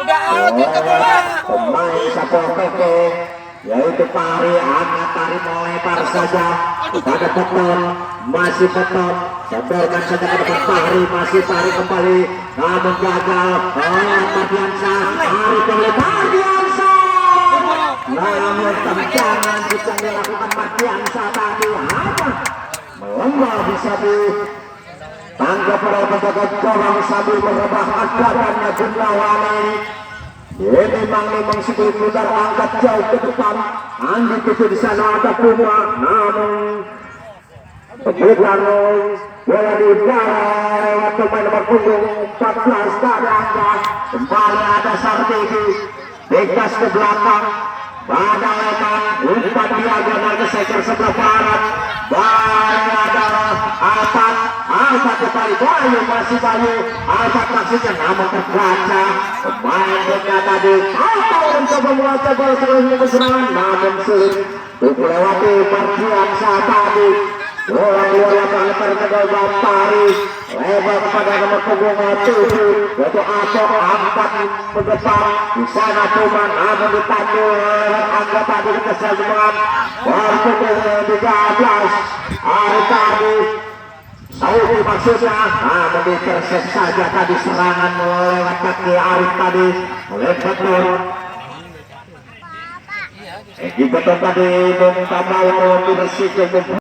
Udah out itu bola. Pemain Satpol PP yaitu Pari angkat tarik melempar saja kepada Peton, masih Peton sodorkan saja ke depan Pari, masih Pari kembali namun gagal. Mardiansa Pari kembali Mardiansa, namun tendangan bisa dilakukan Mardiansa tadi hanya melembab bisa ditangkap oleh penjaga gawang sambil merebah agarannya Gunawan. Ini memang sebelum mudah angkat jauh ke depan. Andi itu di sana ada Puma, namun kemudian bola di udara lewat pemain nomor punggung 14 dari Angga. Kembali ada Sartegi, tegas ke belakang. Pada lemak umpan diagonal ke sektor sebelah barat. Bayu adalah Alfat kembali Bayu, masih Bayu Alfat maksudnya namun terbaca pemain bola tadi Alfat mencoba melacak bola seluruhnya serangan namun sulit untuk melewati Mardiansa tadi. Bola keluar lapangan tertegal Pari lebar kepada nomor punggung 7 yaitu Apok angkat ke depan di sana Tuman namun ditandu Angga tadi keseluruhan bola punggung 13 Ari tadi Saudi maksudnya namun diterses saja tadi serangan lewat kaki Arif tadi oleh Betul. Betul tadi meminta bola bersih